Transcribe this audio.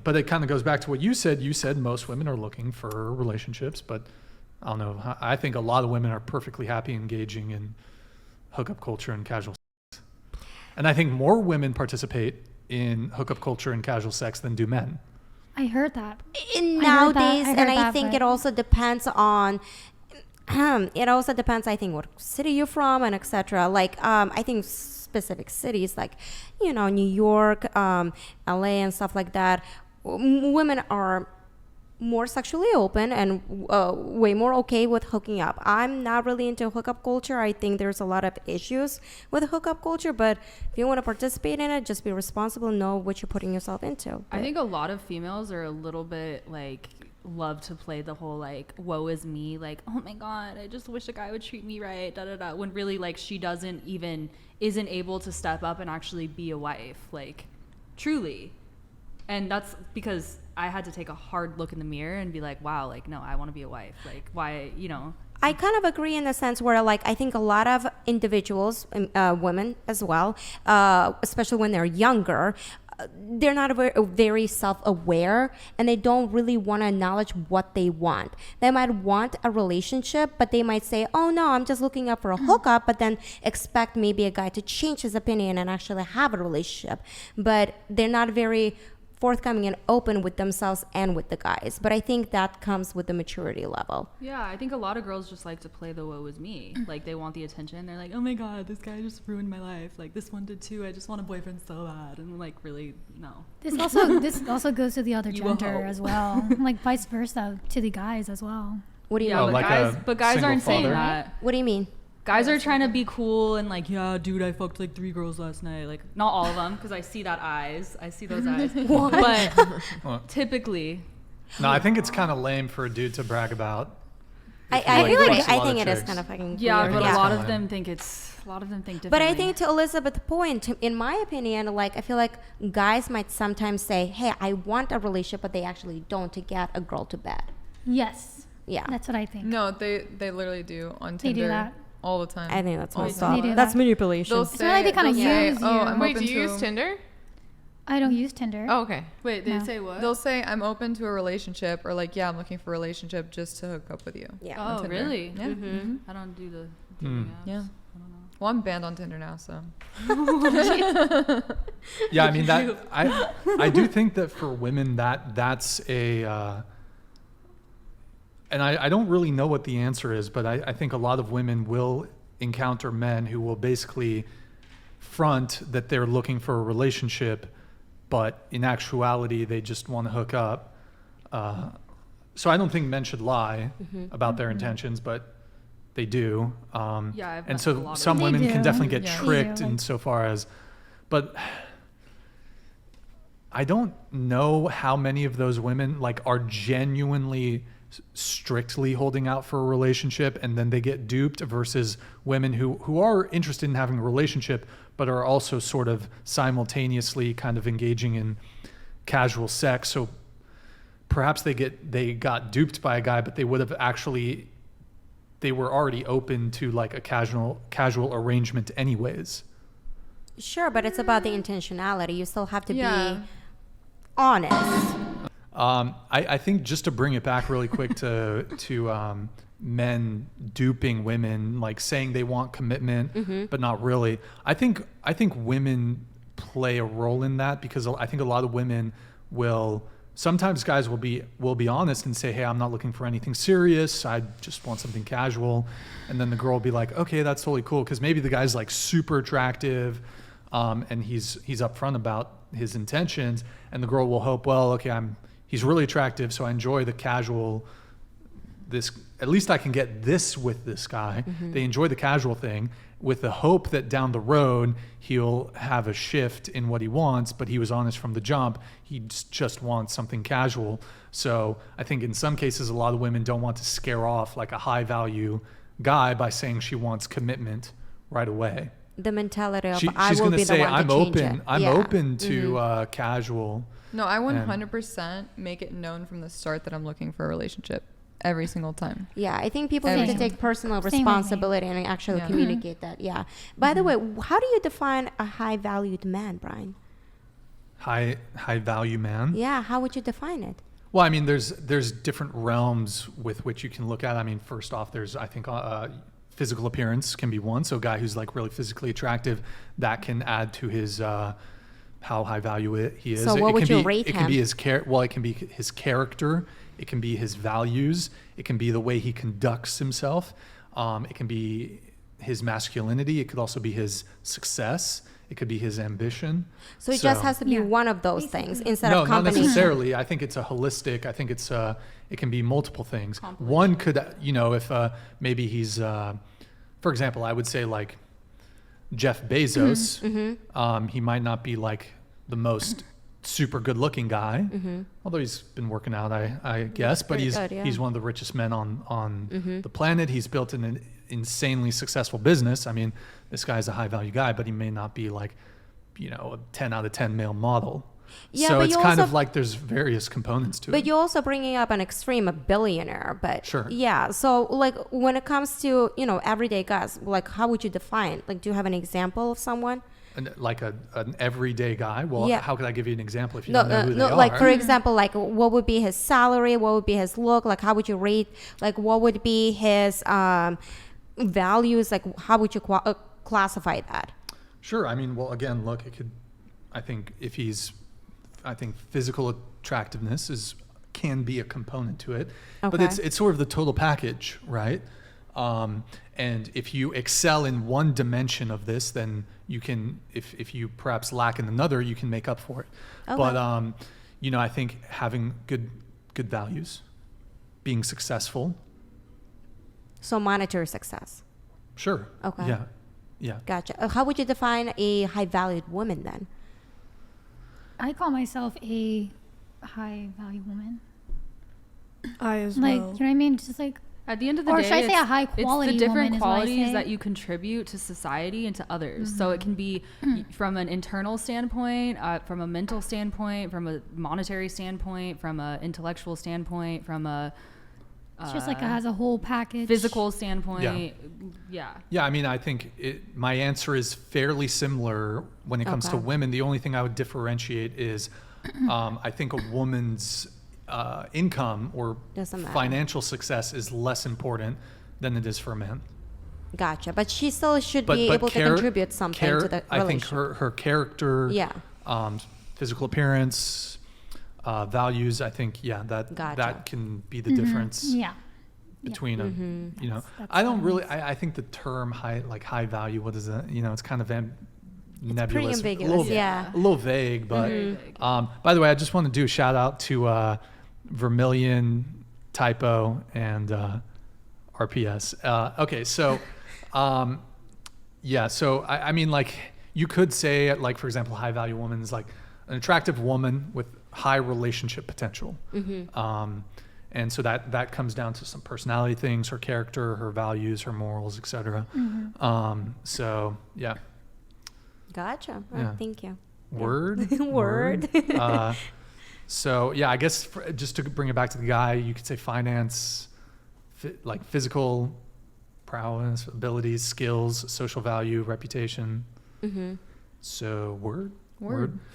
but it kind of goes back to what you said. You said most women are looking for relationships, but I don't know. I think a lot of women are perfectly happy engaging in hookup culture and casual sex. And I think more women participate in hookup culture and casual sex than do men. I heard that. Nowadays, I think it also depends on what city you're from and etc. Like I think specific cities like New York, LA and stuff like that, women are more sexually open and way more okay with hooking up. I'm not really into hookup culture. I think there's a lot of issues with hookup culture, but if you want to participate in it, just be responsible and know what you're putting yourself into. I think a lot of females are a little bit like love to play the whole like woe is me, like oh my god, I just wish a guy would treat me right, da da da, when really like she isn't able to step up and actually be a wife, like truly. And that's because I had to take a hard look in the mirror and be like, wow, like, no, I want to be a wife. Like, why, I kind of agree in the sense where, like, I think a lot of individuals, women as well, especially when they're younger, they're not very self-aware and they don't really want to acknowledge what they want. They might want a relationship, but they might say, oh no, I'm just looking up for a hookup, but then expect maybe a guy to change his opinion and actually have a relationship. But they're not very forthcoming and open with themselves and with the guys. But I think that comes with the maturity level. Yeah, I think a lot of girls just like to play the woe is me. Like they want the attention. They're like, oh my god, this guy just ruined my life. Like this one did too. I just want a boyfriend so bad. And like, really, no. This also goes to the other gender as well. Like vice versa to the guys as well. What do you mean? But guys aren't saying that. What do you mean? Guys are trying to be cool and like, yeah, dude, I fucked like 3 girls last night. Like, not all of them, because I see those eyes. But typically. No, I think it's kind of lame for a dude to brag about. I think it is kind of fucking weird. But a lot of them think differently. But I think to Elizabeth's point, in my opinion, like I feel like guys might sometimes say, hey, I want a relationship, but they actually don't, to get a girl to bed. Yes. Yeah. That's what I think. No, they literally do on Tinder. They do that. All the time. I think that's messed up. That's that. manipulation. It's like they kind of use you. Wait, do you use Tinder? I don't use Tinder. Oh, okay. Wait, they say what? They'll say, I'm open to a relationship, or like, yeah, I'm looking for a relationship just to hook up with you. Yeah. Oh, really? Yeah. Mm-hmm. I don't do the dating apps. Yeah. I don't know. Well, I'm banned on Tinder now, so. Yeah, I mean, I do think that for women that's a... and I don't really know what the answer is, but I think a lot of women will encounter men who will basically front that they're looking for a relationship, but in actuality, they just want to hook up. So I don't think men should lie about their intentions, but they do. And so some women can definitely get tricked insofar as, but I don't know how many of those women like are genuinely strictly holding out for a relationship and then they get duped versus women who are interested in having a relationship but are also sort of simultaneously kind of engaging in casual sex. So perhaps they got duped by a guy, but they were already open to like a casual arrangement anyways. Sure, but it's about the intentionality. You still have to be honest. I think just to bring it back really quick to men duping women, like saying they want commitment, but not really. I think women play a role in that because I think a lot of women will. Sometimes guys will be honest and say, hey, I'm not looking for anything serious. I just want something casual. And then the girl will be like, okay, that's totally cool. Because maybe the guy's like super attractive and he's upfront about his intentions. And the girl will hope, well, okay, he's really attractive, so I enjoy the casual, at least I can get this with this guy. They enjoy the casual thing with the hope that down the road he'll have a shift in what he wants, but he was honest from the jump. He just wants something casual. So I think in some cases a lot of women don't want to scare off like a high value guy by saying she wants commitment right away. The mentality of I will be the one to change it. I'm open to casual. No, I 100% make it known from the start that I'm looking for a relationship every single time. Yeah, I think people need to take personal responsibility and actually communicate that. Yeah. By the way, how do you define a high-valued man, Brian? high value man. Yeah, how would you define it? Well, I mean, there's different realms with which you can look at. I mean, first off, there's, I think, physical appearance can be one. So a guy who's like really physically attractive, that can add to his how high value he is. So what would you rate him? It can be his it can be his character. It can be his values. It can be the way he conducts himself. It can be his masculinity. It could also be his success. It could be his ambition. So it just has to be one of those things instead of No, not combination. necessarily. I think it's a holistic. I think it's it can be multiple things. One could, if maybe he's, for example, I would say like Jeff Bezos. He might not be like the most super good looking guy, although he's been working out, I guess, but he's one of the richest men on the planet. He's built an insanely successful business. I mean, this guy's a high value guy, but he may not be like, a 10 out of 10 male model. Yeah, so but it's you kind also, of like there's various components to it. but you're also bringing up an extreme, a billionaire. But Sure. yeah, so like when it comes to everyday guys, like how would you define? Like, do you have an example of someone? Like an everyday guy. Well, Yeah. how could I give you an example if you don't know who they are? Like for example, like what would be his salary? What would be his look? Like how would you rate? Like what would be his values? Like how would you classify that? Sure. I mean, well, again, look, I think physical attractiveness can be a component to it, but it's sort of the total package, right? And if you excel in one dimension of this, then you can, if you perhaps lack in another, you can make up for it. Okay. But, I think having good values, being successful. So monetary success. Sure. Okay. Yeah. Gotcha. How would you define a high valued woman then? I call myself a high value woman. I as Like, well. you know what I mean? Just like, At the end of the Or day, should I say a it's- high quality it's the different woman is what I qualities say? that you contribute to society and to others. So it can be from an internal standpoint, from a mental standpoint, from a monetary standpoint, from an intellectual standpoint, from a it's just like it has a whole package. physical standpoint. Yeah. Yeah, I mean, I think my answer is fairly similar when it comes to Okay. women. The only thing I would differentiate is I think a woman's income or Doesn't matter. financial success is less important than it is for a man. Gotcha. But she still should be able to contribute something to the relationship. I think her character, Yeah. physical appearance, values, I think, that Gotcha. can be the difference Yeah. between That's I don't what really, it I think the term high value, what is that? It's kind of nebulous. pretty ambiguous, a little, yeah. A little vague, but, Very vague. by the way, I just want to do a shout out to, Vermilion, Typo, and, RPS. Okay. So, so I mean, like you could say like, for example, high value woman is like an attractive woman with high relationship potential. And so that comes down to some personality things, her character, her values, her morals, etc. So yeah. Gotcha. Oh, Yeah. thank you. Word. Word. So yeah, I guess just to bring it back to the guy, you could say finance, like physical prowess, abilities, skills, social value, reputation. So word.